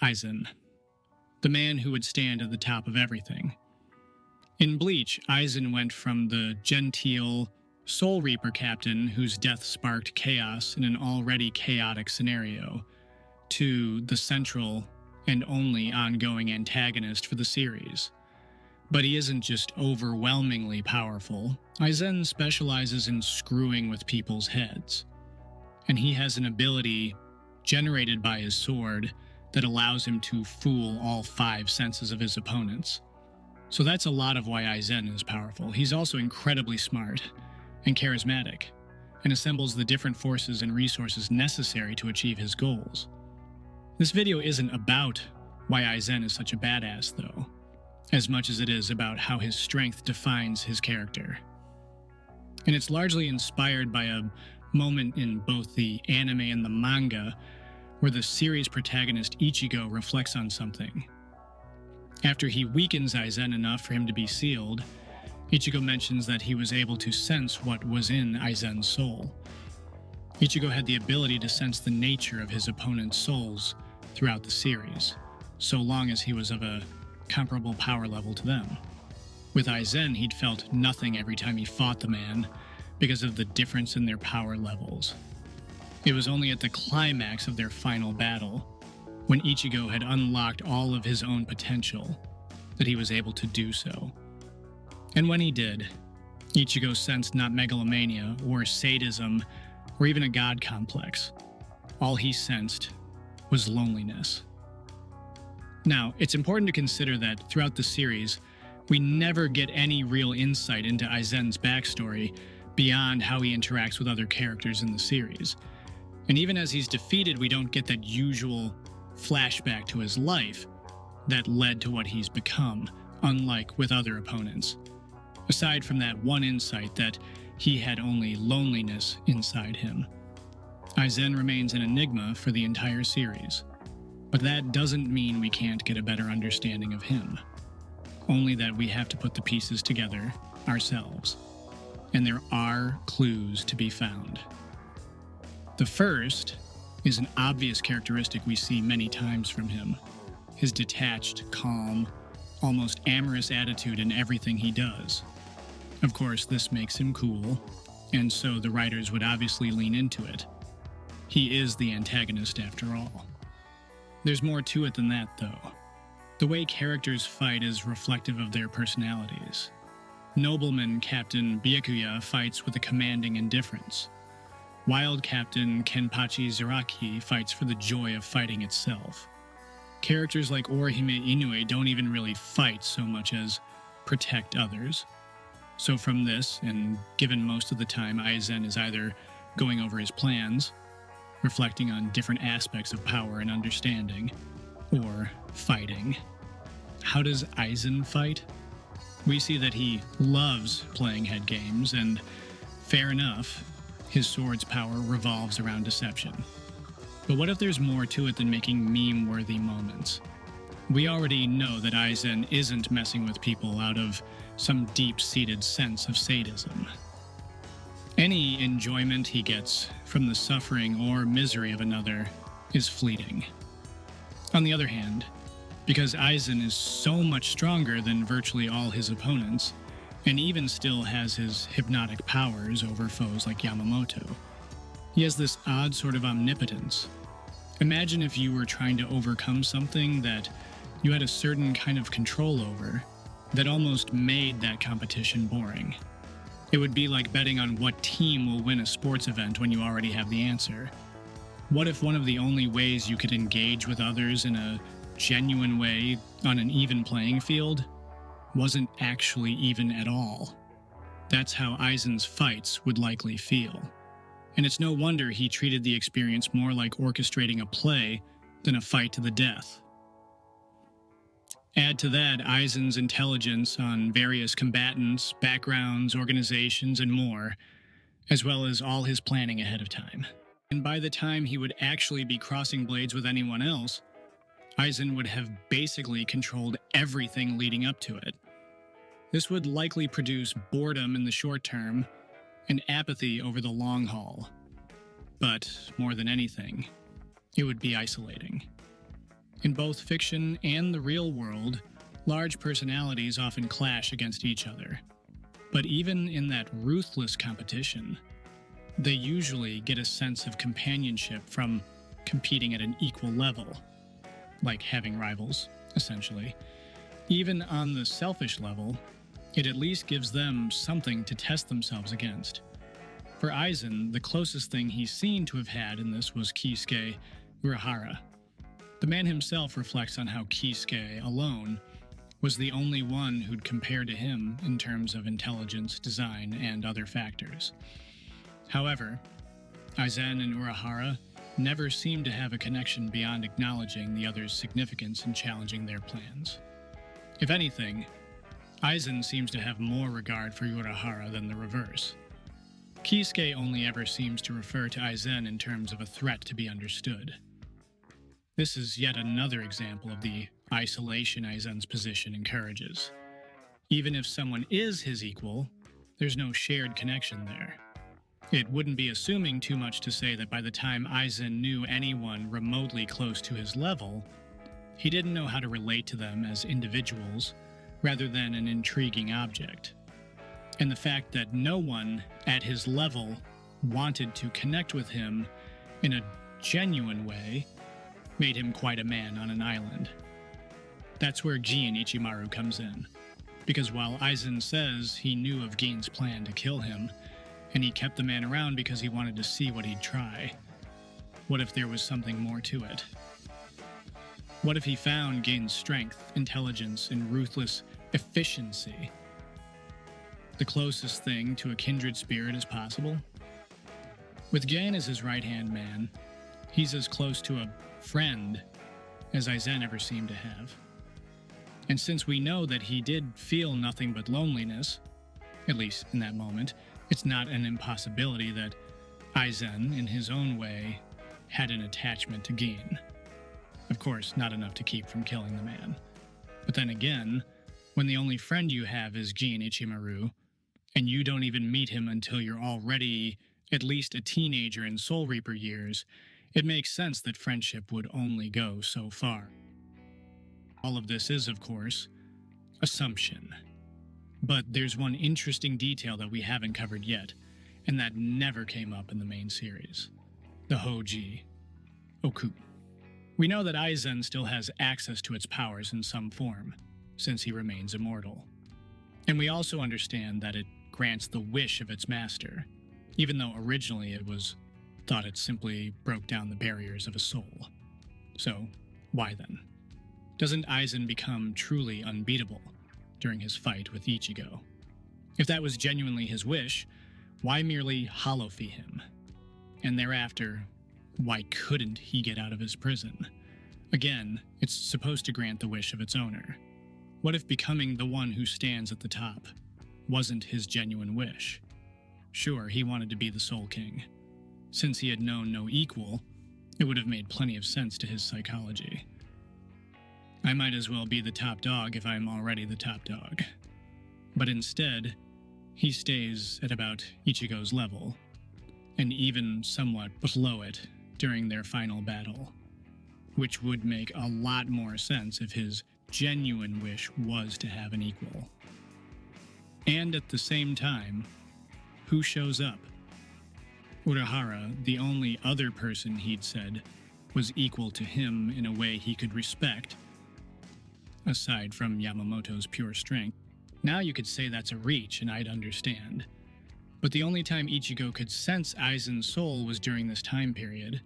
Aizen, the man who would stand at the top of everything. In Bleach, Aizen went from the genteel Soul Reaper captain whose death sparked chaos in an already chaotic scenario, to the central and only ongoing antagonist for the series. But he isn't just overwhelmingly powerful. Aizen specializes in screwing with people's heads, and he has an ability generated by his sword that allows him to fool all 5 senses of his opponents. So that's a lot of why Aizen is powerful. He's also incredibly smart and charismatic, and assembles the different forces and resources necessary to achieve his goals. This video isn't about why Aizen is such a badass, though, as much as it is about how his strength defines his character. And it's largely inspired by a moment in both the anime and the manga where the series protagonist Ichigo reflects on something. After he weakens Aizen enough for him to be sealed, Ichigo mentions that he was able to sense what was in Aizen's soul. Ichigo had the ability to sense the nature of his opponent's souls throughout the series, so long as he was of a comparable power level to them. With Aizen, he'd felt nothing every time he fought the man because of the difference in their power levels. It was only at the climax of their final battle, when Ichigo had unlocked all of his own potential, that he was able to do so. And when he did, Ichigo sensed not megalomania or sadism or even a god complex. All he sensed was loneliness. Now, it's important to consider that throughout the series, we never get any real insight into Aizen's backstory beyond how he interacts with other characters in the series. And even as he's defeated, we don't get that usual flashback to his life that led to what he's become, unlike with other opponents. Aside from that one insight that he had only loneliness inside him. Aizen remains an enigma for the entire series, but that doesn't mean we can't get a better understanding of him. Only that we have to put the pieces together ourselves. And there are clues to be found. The first is an obvious characteristic we see many times from him: his detached, calm, almost amorous attitude in everything he does. Of course, this makes him cool, and so the writers would obviously lean into it. He is the antagonist after all. There's more to it than that, though. The way characters fight is reflective of their personalities. Nobleman Captain Byakuya fights with a commanding indifference. Wild Captain Kenpachi Zaraki fights for the joy of fighting itself. Characters like Orihime Inoue don't even really fight so much as protect others. So from this, and given most of the time Aizen is either going over his plans, reflecting on different aspects of power and understanding, or fighting. How does Aizen fight? We see that he loves playing head games, and fair enough, his sword's power revolves around deception. But what if there's more to it than making meme-worthy moments? We already know that Aizen isn't messing with people out of some deep-seated sense of sadism. Any enjoyment he gets from the suffering or misery of another is fleeting. On the other hand, because Aizen is so much stronger than virtually all his opponents, and even still has his hypnotic powers over foes like Yamamoto, he has this odd sort of omnipotence. Imagine if you were trying to overcome something that you had a certain kind of control over that almost made that competition boring. It would be like betting on what team will win a sports event when you already have the answer. What if one of the only ways you could engage with others in a genuine way on an even playing field wasn't actually even at all? That's how Aizen's fights would likely feel. And it's no wonder he treated the experience more like orchestrating a play than a fight to the death. Add to that Aizen's intelligence on various combatants, backgrounds, organizations, and more, as well as all his planning ahead of time. And by the time he would actually be crossing blades with anyone else, Aizen would have basically controlled everything leading up to it. This would likely produce boredom in the short term and apathy over the long haul. But more than anything, it would be isolating. In both fiction and the real world, large personalities often clash against each other. But even in that ruthless competition, they usually get a sense of companionship from competing at an equal level, like having rivals, essentially. Even on the selfish level, it at least gives them something to test themselves against. For Aizen, the closest thing he's seen to have had in this was Keisuke Urahara. The man himself reflects on how Keisuke alone was the only one who'd compare to him in terms of intelligence, design, and other factors. However, Aizen and Urahara never seemed to have a connection beyond acknowledging the other's significance and challenging their plans. If anything, Aizen seems to have more regard for Urahara than the reverse. Keisuke only ever seems to refer to Aizen in terms of a threat to be understood. This is yet another example of the isolation Aizen's position encourages. Even if someone is his equal, there's no shared connection there. It wouldn't be assuming too much to say that by the time Aizen knew anyone remotely close to his level, he didn't know how to relate to them as individuals rather than an intriguing object. And the fact that no one at his level wanted to connect with him in a genuine way made him quite a man on an island. That's where Gin Ichimaru comes in, because while Aizen says he knew of Gin's plan to kill him, and he kept the man around because he wanted to see what he'd try, what if there was something more to it? What if he found Gin's strength, intelligence, and ruthless efficiency the closest thing to a kindred spirit as possible? With Gin as his right-hand man, he's as close to a friend as Aizen ever seemed to have. And since we know that he did feel nothing but loneliness, at least in that moment, it's not an impossibility that Aizen, in his own way, had an attachment to Gin. Of course, not enough to keep from killing the man. But then again, when the only friend you have is Gin Ichimaru, and you don't even meet him until you're already at least a teenager in Soul Reaper years, it makes sense that friendship would only go so far. All of this is, of course, assumption. But there's one interesting detail that we haven't covered yet, and that never came up in the main series. The Hoji Oku. We know that Aizen still has access to its powers in some form, since he remains immortal. And we also understand that it grants the wish of its master, even though originally it was thought it simply broke down the barriers of a soul. So, why then? Doesn't Aizen become truly unbeatable during his fight with Ichigo? If that was genuinely his wish, why merely hollow-fee him? And thereafter, why couldn't he get out of his prison? Again, it's supposed to grant the wish of its owner. What if becoming the one who stands at the top wasn't his genuine wish? Sure, he wanted to be the Soul King. Since he had known no equal, it would have made plenty of sense to his psychology. I might as well be the top dog if I'm already the top dog. But instead, he stays at about Ichigo's level, and even somewhat below it during their final battle, which would make a lot more sense if his genuine wish was to have an equal. And at the same time, who shows up? Urahara, the only other person he'd said was equal to him in a way he could respect, aside from Yamamoto's pure strength. Now you could say that's a reach, and I'd understand. But the only time Ichigo could sense Aizen's soul was during this time period.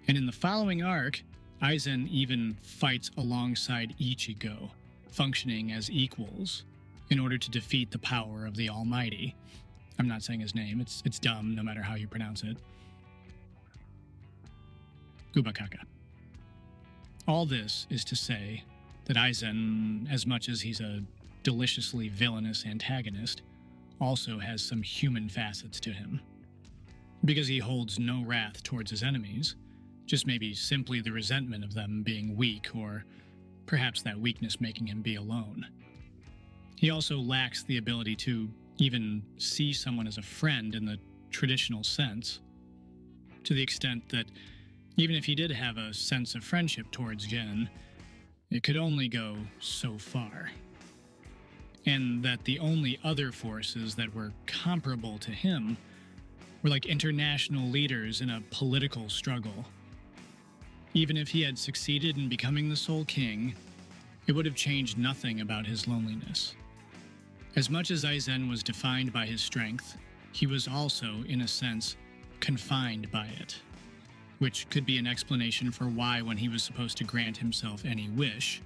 And in the following arc, Aizen even fights alongside Ichigo, functioning as equals, in order to defeat the power of the Almighty. I'm not saying his name, it's dumb no matter how you pronounce it. Ubakaka. All this is to say that Aizen, as much as he's a deliciously villainous antagonist, also has some human facets to him. Because he holds no wrath towards his enemies, just maybe simply the resentment of them being weak, or perhaps that weakness making him be alone. He also lacks the ability to even see someone as a friend in the traditional sense, to the extent that Even if he did have a sense of friendship towards Jen, it could only go so far. And that the only other forces that were comparable to him were like international leaders in a political struggle. Even if he had succeeded in becoming the Soul King, it would have changed nothing about his loneliness. As much as Aizen was defined by his strength, he was also, in a sense, confined by it, which could be an explanation for why, when he was supposed to grant himself any wish,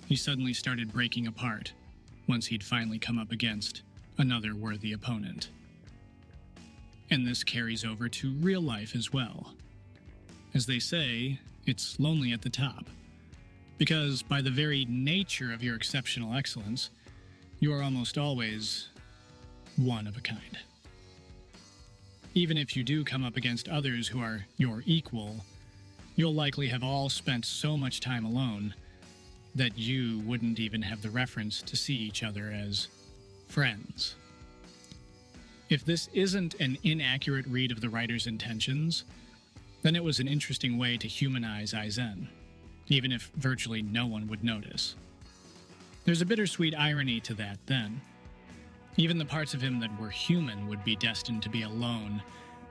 he suddenly started breaking apart once he'd finally come up against another worthy opponent. And this carries over to real life as well. As they say, it's lonely at the top, because by the very nature of your exceptional excellence, you are almost always one of a kind. Even if you do come up against others who are your equal, you'll likely have all spent so much time alone that you wouldn't even have the reference to see each other as friends. If this isn't an inaccurate read of the writer's intentions, then it was an interesting way to humanize Aizen, even if virtually no one would notice. There's a bittersweet irony to that, then. Even the parts of him that were human would be destined to be alone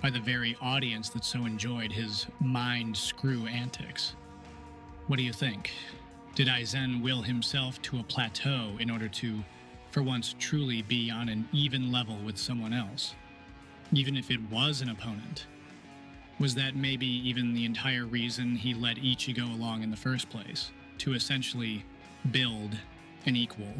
by the very audience that so enjoyed his mind-screw antics. What do you think? Did Aizen will himself to a plateau in order to, for once, truly be on an even level with someone else, even if it was an opponent? Was that maybe even the entire reason he let Ichigo along in the first place, to essentially build an equal?